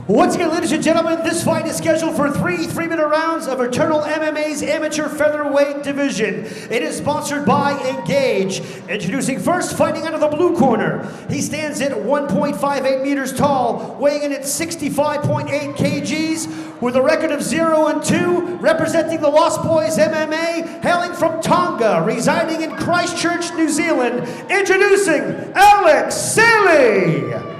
Once again, ladies and gentlemen, this fight is scheduled for three 3-minute rounds of Eternal MMA's amateur featherweight division. It is sponsored by Engage. Introducing first, fighting out of the blue corner. He stands at 1.58 meters tall, weighing in at 65.8 kgs, with a record of 0-2, representing the Lost Boys MMA, hailing from Tonga, residing in Christchurch, New Zealand. Introducing Alex Sele.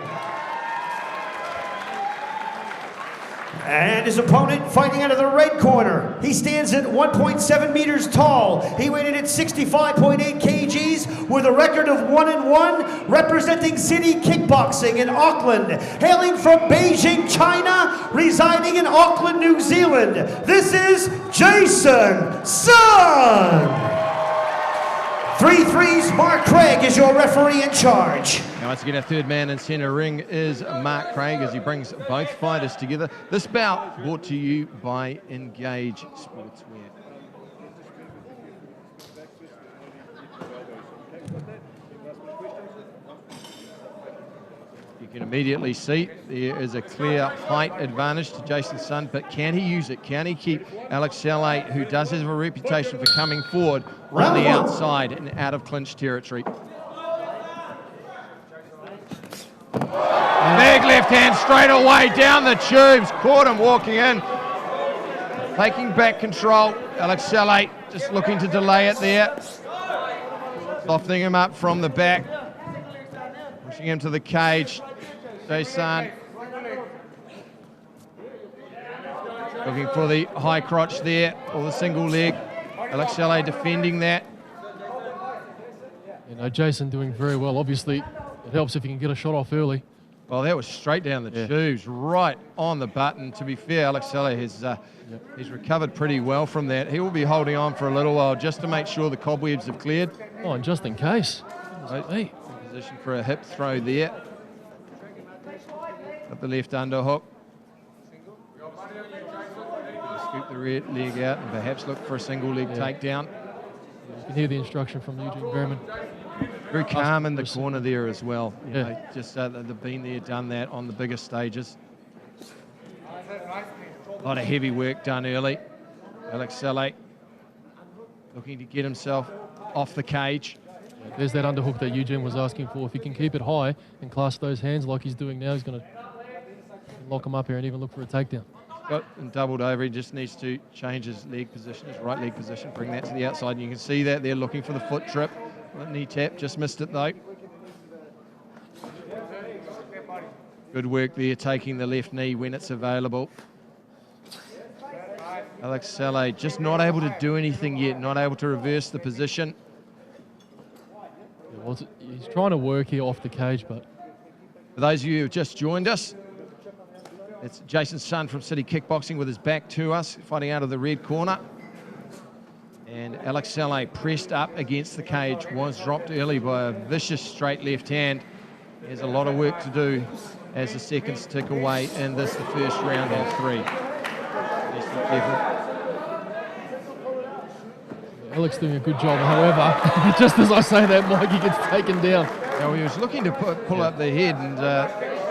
And his opponent fighting out of the red corner. He stands at 1.7 meters tall. He weighed in at 65.8 kgs with a record of 1-1, representing City Kickboxing in Auckland. Hailing from Beijing, China, residing in Auckland, New Zealand. This is Jason Sun. 3-3's Mark Craig is your referee in charge. Now once again, our third man in centre ring is Mark Craig as he brings both fighters together. This bout brought to you by Engage Sportswear. You can immediately see there is a clear height advantage to Jason Sun, but can he use it? Can he keep Alex Sele, who does have a reputation for coming forward, on the outside and out of clinch territory? Big left hand straight away down the tubes, caught him walking in. Taking back control, Alex Sele just looking to delay it there. Softening him up from the back, pushing him to the cage. Jason looking for the high crotch there, or the single leg. Alex Sele defending that. You know, Jason doing very well. Obviously, it helps if you can get a shot off early. Well, that was straight down the tubes, right on the button. To be fair, Alex Sele has he's recovered pretty well from that. He will be holding on for a little while just to make sure the cobwebs have cleared. Oh, and just in case. Hey. Position for a hip throw there. Got the left underhook. Scoop the rear leg out and perhaps look for a single leg takedown. You can hear the instruction from Eugene Berman. Very calm in the corner there as well. You know, just they've been there, done that on the bigger stages. A lot of heavy work done early. Alex Sele looking to get himself off the cage. There's that underhook that Eugene was asking for. If he can keep it high and clasp those hands like he's doing now, he's going to lock him up here and even look for a takedown. Got and doubled over. He just needs to change his leg position, his right leg position, bring that to the outside. And you can see that they're looking for the foot trip. The knee tap, just missed it though. Good work there, taking the left knee when it's available. Alex Sele just not able to do anything yet, not able to reverse the position. Well, he's trying to work here off the cage, but... For those of you who have just joined us, it's Jason Sun from City Kickboxing with his back to us, fighting out of the red corner. And Alex Sele pressed up against the cage, was dropped early by a vicious straight left hand. He has a lot of work to do as the seconds tick away in this, the first round of 3. Alex doing a good job, however, just as I say that, Mikey gets taken down. Now he was looking to pull up the head, and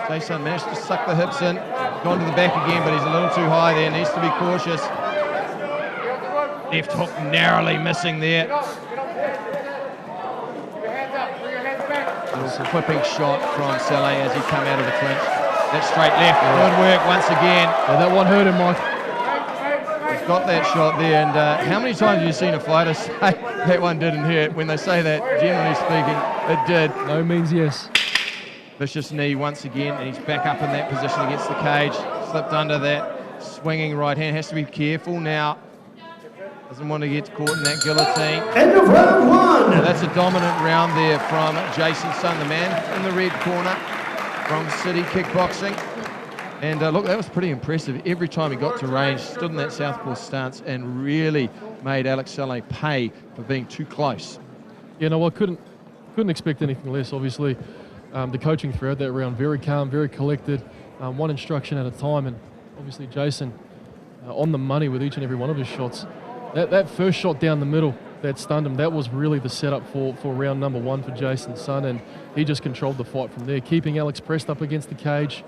Jason managed to suck the hips in, gone to the back again, but he's a little too high there, needs to be cautious. Left hook narrowly missing there. It's a whipping shot from Sele as he come out of the clinch. That straight left, good work once again. Yeah, that one hurt him, Mike. He's got that shot there, and how many times have you seen a fighter say that one didn't hurt? When they say that, generally speaking, it did. No means yes. Vicious knee once again, and he's back up in that position against the cage. Slipped under that swinging right hand. Has to be careful now. Doesn't want to get caught in that guillotine. End of round 1. That's a dominant round there from Jason Sun, the man in the red corner from City Kickboxing. And look, that was pretty impressive. Every time he got to range, stood in that southpaw stance and really made Alex Sele pay for being too close. You know, I couldn't expect anything less, obviously. The coaching throughout that round, very calm, very collected, one instruction at a time. And obviously Jason on the money with each and every one of his shots. That first shot down the middle that stunned him, that was really the setup for round number 1 for Jason Sun, and he just controlled the fight from there, keeping Alex pressed up against the cage,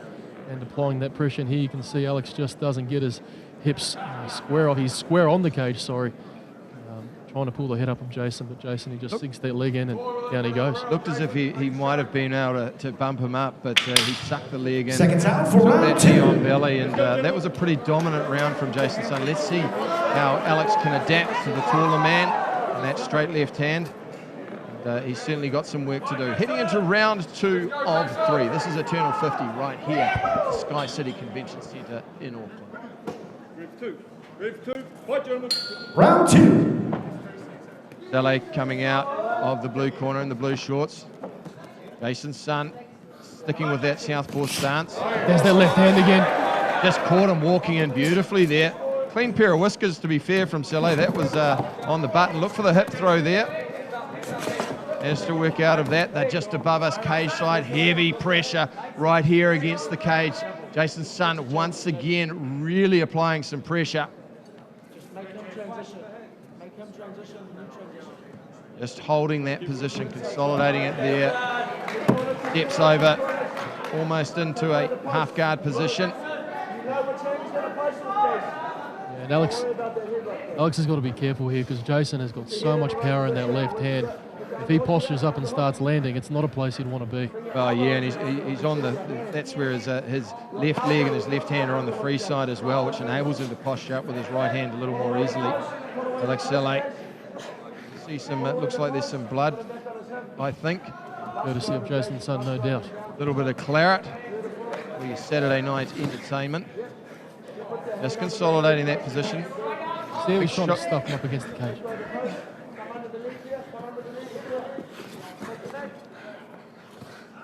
and applying that pressure. And here you can see Alex just doesn't get his hips square off. He's square on the cage, sorry. Trying to pull the head up of Jason, but Jason, he just sinks that leg in and down he goes. Looked as if he might have been able to bump him up, but he sucked the leg in. Seconds out for round that knee 2. on belly, and that was a pretty dominant round from Jason Sun. Let's see how Alex can adapt to the taller man and that straight left hand. And he's certainly got some work to do. Heading into round 2 of 3. This is Eternal 50 right here at the Sky City Convention Centre in Auckland. Rev 2, fight gentlemen. Round 2. Sele coming out of the blue corner in the blue shorts. Jason Sun sticking with that southpaw stance. There's that left hand again. Just caught him walking in beautifully there. Clean pair of whiskers, to be fair, from Sele. That was on the button. Look for the hip throw there. Has to work out of that. They're just above us, cage side. Heavy pressure right here against the cage. Jason Sun once again really applying some pressure. Just holding that position, consolidating it there. Steps over, almost into a half guard position. Yeah, and Alex has got to be careful here because Jason has got so much power in that left hand. If he postures up and starts landing, it's not a place he'd want to be. Oh yeah, and he's on the. That's where his left leg and his left hand are on the free side as well, which enables him to posture up with his right hand a little more easily. Alex Sele. See some. Looks like there's some blood, I think. Courtesy of Jason Sun, no doubt. A little bit of claret for your Saturday night entertainment. Just consolidating that position. See, he's trying to stuff him up against the cage.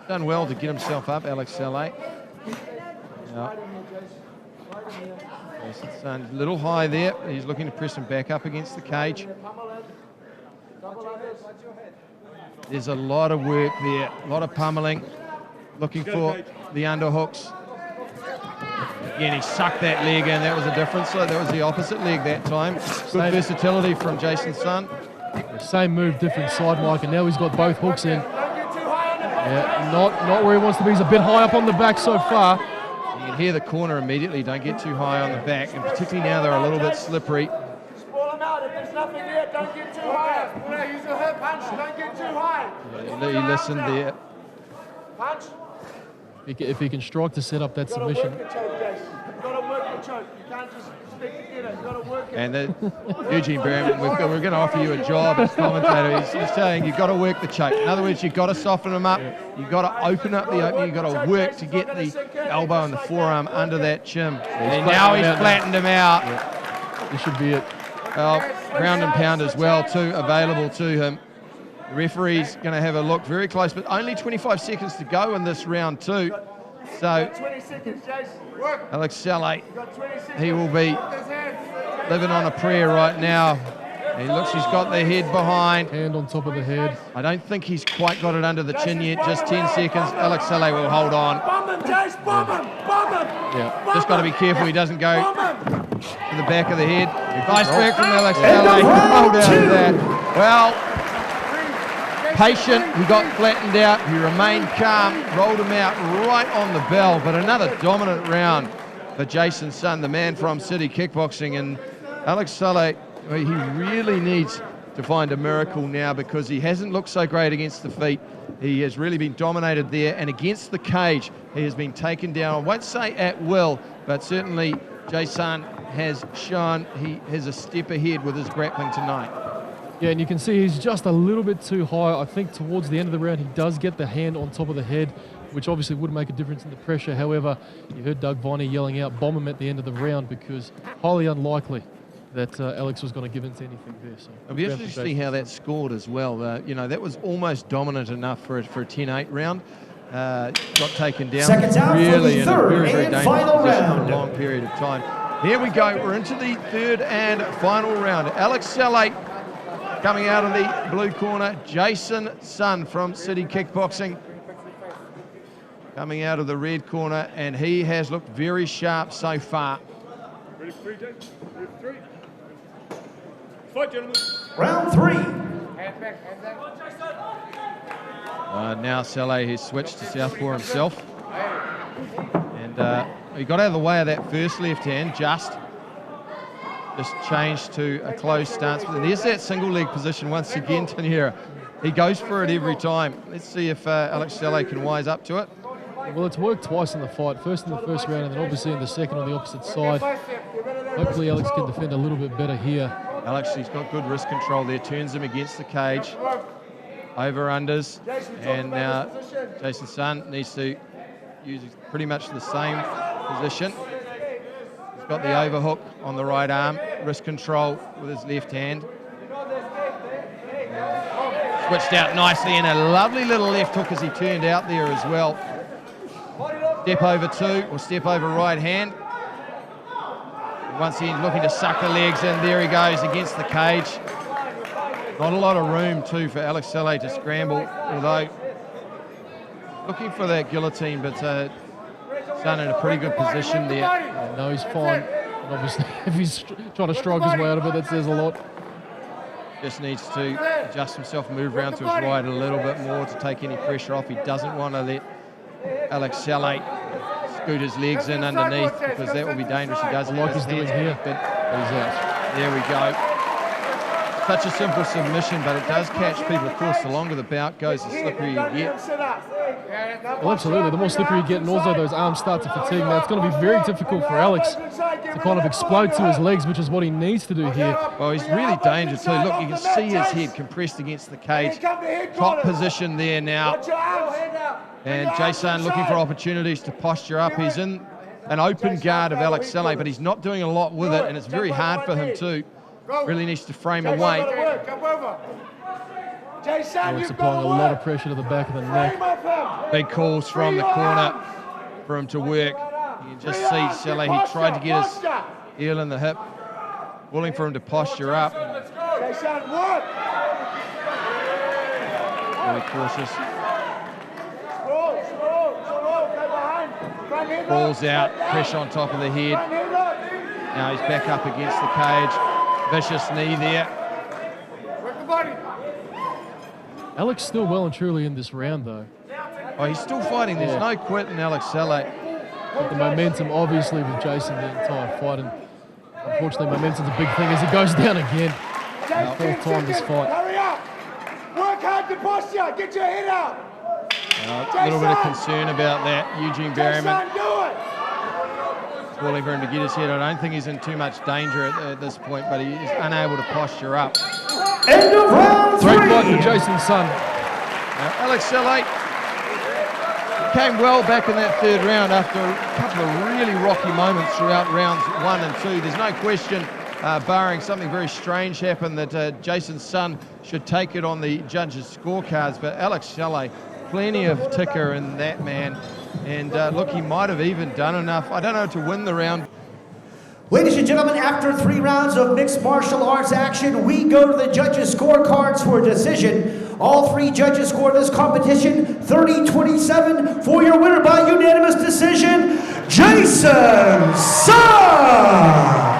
Done well to get himself up, Alex Sele. Yeah. Jason Sun, a little high there. He's looking to press him back up against the cage. There's a lot of work there, a lot of pummeling, looking for the underhooks. Again, he sucked that leg in. That was a difference. So that was the opposite leg that time. Good versatility from Jason Sun. Same move, different side, Mike, and now he's got both hooks in. Yeah, not where he wants to be. He's a bit high up on the back so far. You can hear the corner immediately. Don't get too high on the back, and particularly now they're a little bit slippery. Spoil them out. If there's nothing there, don't get too high. Use your hip punch. Don't get too high. Yeah, he listened there. Punch. If he can strike to set up that submission. You've got to work the choke, Jason. You've got to work the choke. You can't just stick together. You've got to work it. And Eugene Berriman, we're going to offer you a job as commentator. He's saying you've got to work the choke. In other words, you've got to soften them up. You've got to open up the opening. You've got to work to get the elbow and the forearm under that chin. And now he's flattened him out. Yeah. This should be it. Well, ground and pound as well, too, available to him. The referee's going to have a look very close, but only 25 seconds to go in this round 2. So 20 seconds, Jason. Alex Sele, he will be living on a prayer right now. He looks, he's got the head behind. Hand on top of the head. I don't think he's quite got it under the chin yet. Just 10 seconds. Alex Sele will hold on. Bomb him, Jace. Bomb him. Bomb him. Yeah, just got to be careful he doesn't go to the back of the head. Nice work from Alex Sele. Hold down that. Well, patient, he got flattened out, he remained calm, rolled him out right on the bell, but another dominant round for Jason Sun, the man from City Kickboxing. And Alex Sele, he really needs to find a miracle now because he hasn't looked so great against the feet. He has really been dominated there, and against the cage, he has been taken down. I won't say at will, but certainly Jason has shown he has a step ahead with his grappling tonight. Yeah, and you can see he's just a little bit too high. I think towards the end of the round, he does get the hand on top of the head, which obviously would make a difference in the pressure. However, you heard Doug Viney yelling out, bomb him at the end of the round, because highly unlikely that Alex was going to give in to anything there. So it'll be interesting to see how that scored as well. You know, that was almost dominant enough for a 10-8 round. Got taken down Seconds out really for the in a third very, very and dangerous final position round. for a long period of time. Here we go. We're into the third and final round. Alex Sele coming out of the blue corner. Jason Sun from City Kickboxing coming out of the red corner, and he has looked very sharp so far. Ready for 3, Jason? Ready for 3. Fight, gentlemen. Round 3. Hand back, hand back. Now Sele has switched to southpaw himself. And And he got out of the way of that first left hand, just changed to a closed stance. But there's that single leg position once again, Taniera. He goes for it every time. Let's see if Alex Sele can wise up to it. Well, it's worked twice in the fight. First in the first round and then obviously in the second on the opposite side. Hopefully Alex can defend a little bit better here. Alex, he's got good wrist control there. Turns him against the cage. Over-unders. And now Jason Sun needs to use pretty much the same position. He's got the overhook on the right arm. Wrist control with his left hand. Switched out nicely and a lovely little left hook as he turned out there as well. Step over two or step over right hand. Once again looking to suck the legs in. There he goes against the cage. Not a lot of room too for Alex Sele to scramble, although looking for that guillotine, but Sun in a pretty good position there. Yeah, no, he's fine. And obviously if he's trying to strike his way out of it, that says a lot. Just needs to adjust himself, move around to his right a little bit more to take any pressure off. He doesn't want to let Alex Sele scoot his legs in underneath because that will be dangerous. He does like he's doing here, but he's out. There we go. Such a simple submission, but it does catch people. Of course, the longer the bout goes, the slipperier you get. Well, absolutely. The more slippery you get, and also those arms start to fatigue. Now, it's going to be very difficult for Alex to kind of explode to his legs, which is what he needs to do here. Well, he's really dangerous too. Look, you can see his head compressed against the cage. Top position there now. And Jason looking for opportunities to posture up. He's in an open guard of Alex Sele, but he's not doing a lot with it, and it's very hard for him too. Really needs to frame away. Alex applying a lot of pressure to the back of the neck. Big calls from the corner for him to work. You can just see Sele, he tried to get his heel in the hip, willing for him to posture up. Really cautious. Balls out, pressure on top of the head. Now he's back up against the cage. Vicious knee there. Alex still well and truly in this round, though. Oh, he's still fighting. There's no quit in Alex Sele. But the momentum, obviously, with Jason the entire fight, and unfortunately, momentum's a big thing as he goes down again. Fourth time this fight. Hurry up! Work hard to posture. Get your head out. A little bit of concern about that. Eugene Berryman calling for him to get his head. I don't think he's in too much danger at this point, but he is unable to posture up. End of round 3. Great fight for Jason Sun. Alex Sele came well back in that third round after a couple of really rocky moments throughout rounds 1 and 2. There's no question, barring something very strange happen, that Jason Sun should take it on the judges' scorecards. But Alex Sele, plenty of ticker in that man. And look, he might have even done enough, I don't know, to win the round. Ladies and gentlemen, after 3 rounds of mixed martial arts action, we go to the judges' scorecards for a decision. All 3 judges scored this competition 30-27 for your winner by unanimous decision, Jason Sun!